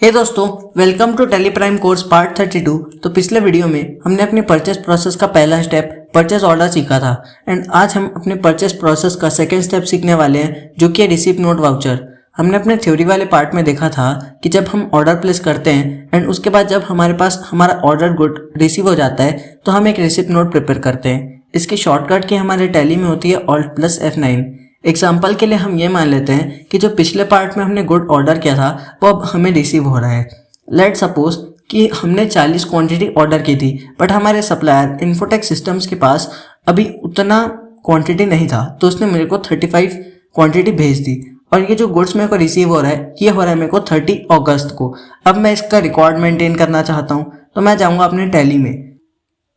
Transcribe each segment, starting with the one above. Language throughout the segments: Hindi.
हे दोस्तों, welcome to Tally Prime course part 32। तो पिछले वीडियो में हमने अपनी परचेस प्रोसेस का पहला स्टेप परचेस ऑर्डर सीखा था एंड आज हम अपने परचेस प्रोसेस का सेकंड स्टेप सीखने वाले हैं, जो कि है रिसीप्ट नोट वाउचर। हमने अपने थ्योरी वाले पार्ट में देखा था कि जब हम ऑर्डर प्लेस करते हैं एंड उसके बाद जब हमारे पास हमारा ऑर्डर गुड रिसीव हो जाता है तो हम एक रिसीप्ट नोट प्रिपेयर करते हैं। इसकी शॉर्टकट की हमारे टैली में होती है Alt+F9। एग्जाम्पल के लिए हम ये मान लेते हैं कि जो पिछले पार्ट में हमने गुड ऑर्डर किया था वो अब हमें रिसीव हो रहा है। लेट सपोज कि हमने 40 क्वांटिटी ऑर्डर की थी, बट हमारे सप्लायर इन्फोटेक सिस्टम्स के पास अभी उतना क्वांटिटी नहीं था, तो उसने मेरे को 35 क्वांटिटी भेज दी और ये जो गुड्स मेरे को रिसीव हो रहा है ये हो रहा है मेरे को 30 अगस्त को। अब मैं इसका रिकॉर्ड मेंटेन करना चाहता हूँ तो मैं जाऊँगा अपने टैली में।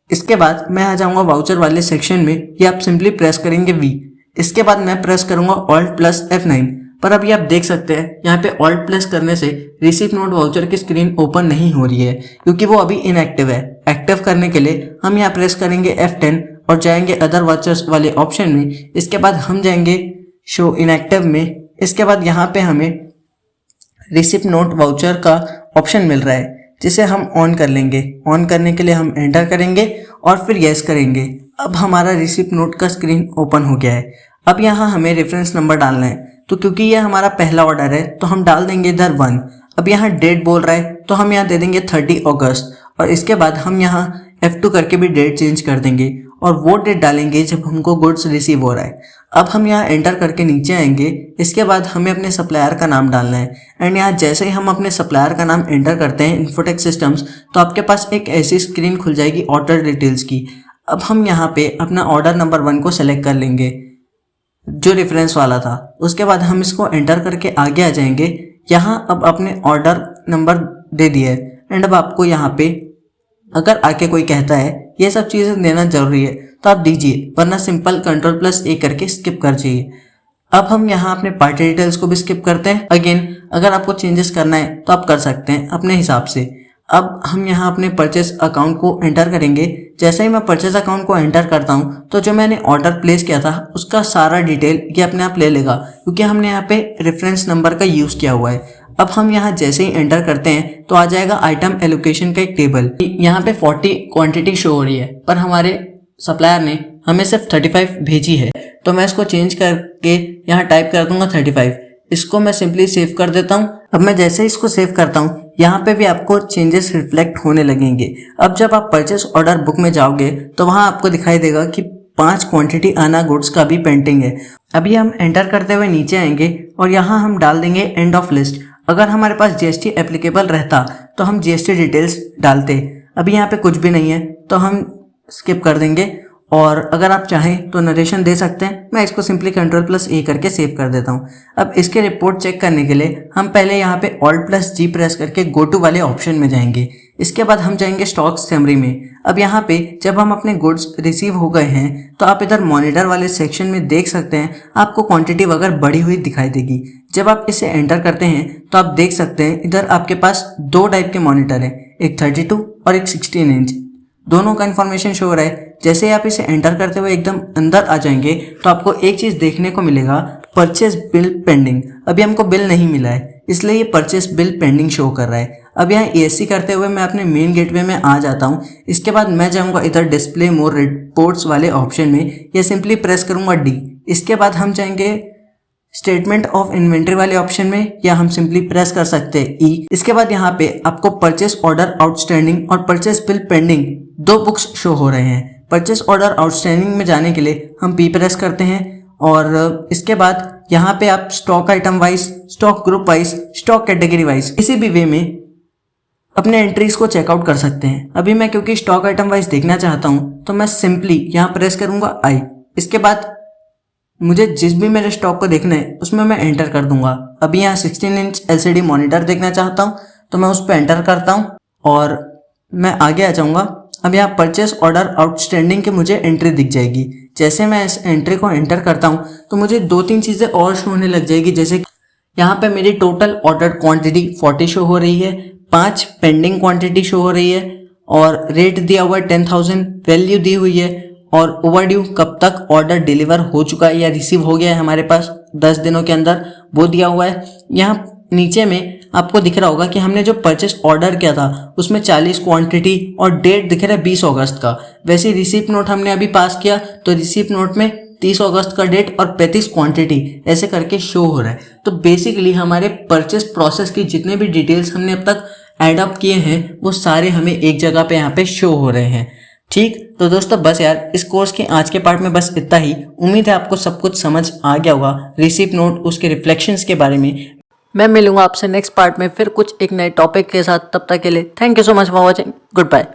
इसके बाद मैं आ जाऊँगा वाउचर वाले सेक्शन में, ये आप सिंपली प्रेस करेंगे V। इसके बाद मैं प्रेस करूंगा Alt+F9। पर अभी आप देख सकते हैं यहाँ पे Alt प्रेस करने से रिसीप्ट नोट वाउचर की स्क्रीन ओपन नहीं हो रही है क्योंकि वो अभी इनएक्टिव है। एक्टिव करने के लिए हम यहाँ प्रेस करेंगे F10 और जाएंगे अदर वाउचर्स वाले ऑप्शन में। इसके बाद हम जाएंगे शो इनएक्टिव में। इसके बाद यहाँ पे हमें रिसीप्ट नोट वाउचर का ऑप्शन मिल रहा है जिसे हम ऑन कर लेंगे। ऑन करने के लिए हम एंटर करेंगे और फिर यस करेंगे। अब हमारा रिसीप्ट नोट का स्क्रीन ओपन हो गया है। अब यहाँ हमें रेफरेंस नंबर डालना है, तो क्योंकि ये हमारा पहला ऑर्डर है तो हम डाल देंगे इधर 1। अब यहाँ डेट बोल रहा है तो हम यहाँ दे देंगे 30 अगस्त और इसके बाद हम यहाँ F2 करके भी डेट चेंज कर देंगे और वो डेट डालेंगे जब हमको गुड्स रिसीव हो रहा है। अब हम यहाँ एंटर करके नीचे आएंगे। इसके बाद हमें अपने सप्लायर का नाम डालना है एंड यहाँ जैसे ही हम अपने सप्लायर का नाम एंटर करते हैं इन्फोटेक सिस्टम्स, तो आपके पास एक ऐसी स्क्रीन खुल जाएगी ऑर्डर डिटेल्स की। अब हम यहाँ पे अपना ऑर्डर नंबर 1 को सेलेक्ट कर लेंगे जो रेफरेंस वाला था। उसके बाद हम इसको एंटर करके आगे आ जाएंगे। यहाँ अब अपने ऑर्डर नंबर दे दिया है एंड अब आपको यहाँ पे अगर आके कोई कहता है ये सब चीज़ें देना जरूरी है तो आप दीजिए, वरना सिंपल Ctrl+A करके स्किप कर जाइए। अब हम यहाँ अपने पार्टी डिटेल्स को भी स्किप करते हैं। अगेन अगर आपको चेंजेस करना है तो आप कर सकते हैं अपने हिसाब से। अब हम यहाँ अपने परचेस अकाउंट को एंटर करेंगे। जैसे ही मैं परचेस अकाउंट को एंटर करता हूँ तो जो मैंने ऑर्डर प्लेस किया था उसका सारा डिटेल ये अपने आप ले लेगा क्योंकि हमने यहाँ पे रेफरेंस नंबर का यूज़ किया हुआ है। अब हम यहाँ जैसे ही एंटर करते हैं तो आ जाएगा आइटम एलोकेशन का एक टेबल। यहाँ पे 40 क्वांटिटी शो हो रही है पर हमारे सप्लायर ने हमें सिर्फ 35 भेजी है, तो मैं इसको चेंज करके यहाँ टाइप कर दूंगा 35। इसको मैं सिंपली सेव कर देता हूँ। अब मैं जैसे इसको सेव करता हूँ यहाँ पे भी आपको चेंजेस रिफ्लेक्ट होने लगेंगे। अब जब आप परचेस ऑर्डर बुक में जाओगे तो वहाँ आपको दिखाई देगा कि 5 क्वांटिटी आना गुड्स का भी पेंडिंग है। अभी हम एंटर करते हुए नीचे आएंगे और यहाँ हम डाल देंगे एंड ऑफ लिस्ट। अगर हमारे पास GST एप्लीकेबल रहता तो हम GST डिटेल्स डालते। अभी यहाँ पे कुछ भी नहीं है तो हम स्किप कर देंगे और अगर आप चाहें तो नरेशन दे सकते हैं। मैं इसको सिंपली Ctrl+A करके सेव कर देता हूँ। अब इसके रिपोर्ट चेक करने के लिए हम पहले यहाँ पे Alt+G प्रेस करके गो टू वाले ऑप्शन में जाएंगे। इसके बाद हम जाएंगे स्टॉक समरी में। अब यहाँ पे जब हम अपने गुड्स रिसीव हो गए हैं तो आप इधर मॉनिटर वाले सेक्शन में देख सकते हैं आपको क्वांटिटी वगैरह बढ़ी हुई दिखाई देगी। जब आप इसे एंटर करते हैं तो आप देख सकते हैं इधर आपके पास 2 टाइप के मॉनिटर हैं, एक 32 और एक 16 इंच। दोनों का इन्फॉर्मेशन शो हो रहा है। जैसे ही आप इसे एंटर करते हुए एकदम अंदर आ जाएंगे तो आपको एक चीज़ देखने को मिलेगा, परचेस बिल पेंडिंग। अभी हमको बिल नहीं मिला है इसलिए ये परचेस बिल पेंडिंग शो कर रहा है। अब यहाँ ESC करते हुए मैं अपने मेन गेटवे में आ जाता हूँ। इसके बाद मैं जाऊँगा इधर डिस्प्ले मोर रिपोर्ट्स वाले ऑप्शन में, या सिंपली प्रेस करूँगा D। इसके बाद हम जाएंगे स्टेटमेंट ऑफ इन्वेंट्री वाले ऑप्शन में, या हम सिंपली प्रेस कर सकते हैं E। इसके बाद यहाँ पे आपको परचेस ऑर्डर आउटस्टैंडिंग और purchase bill pending 2 books show हो रहे हैं। परचेस ऑर्डर आउटस्टैंडिंग में जाने के लिए हम P प्रेस करते हैं और इसके बाद यहाँ पे आप stock item wise, stock group wise, stock category wise किसी भी वे में अपने एंट्रीज को चेकआउट कर सकते हैं। अभी मैं क्योंकि स्टॉक आइटम वाइज देखना चाहता हूँ तो मैं सिंपली यहाँ प्रेस करूँगा I। इसके बाद मुझे जिस भी मेरे स्टॉक को देखना है उसमें मैं एंटर कर दूंगा। अभी यहाँ 16 इंच LCD मॉनिटर देखना चाहता हूँ तो मैं उस पर एंटर करता हूँ और मैं आगे आ जाऊँगा। अब यहाँ परचेस ऑर्डर आउटस्टैंडिंग की मुझे एंट्री दिख जाएगी। जैसे मैं इस एंट्री को एंटर करता हूँ तो मुझे 2-3 चीज़ें और शो होने लग जाएगी। जैसे यहाँ पे मेरी टोटल ऑर्डर क्वांटिटी 40 शो हो रही है, 5 पेंडिंग क्वांटिटी शो हो रही है और रेट दिया हुआ है 10,000, वैल्यू दी हुई है और ओवरड्यू कब तक ऑर्डर डिलीवर हो चुका है या रिसीव हो गया है हमारे पास 10 दिनों के अंदर वो दिया हुआ है। यहाँ नीचे में आपको दिख रहा होगा कि हमने जो परचेस ऑर्डर किया था उसमें 40 क्वांटिटी और डेट दिख रहा है 20 अगस्त का। वैसे रिसीप्ट नोट हमने अभी पास किया तो रिसीप्ट नोट में 30 अगस्त का डेट और 35 क्वांटिटी ऐसे करके शो हो रहा है। तो बेसिकली हमारे परचेस प्रोसेस की जितने भी डिटेल्स हमने अब तक ऐड अप किए हैं वो सारे हमें एक जगह पे यहाँ पे शो हो रहे हैं। ठीक, तो दोस्तों बस यार इस कोर्स के आज के पार्ट में बस इतना ही। उम्मीद है आपको सब कुछ समझ आ गया होगा रिसीप्ट नोट उसके रिफ्लेक्शंस के बारे में। मैं मिलूंगा आपसे नेक्स्ट पार्ट में फिर कुछ एक नए टॉपिक के साथ। तब तक के लिए thank you so much for watching. Good bye.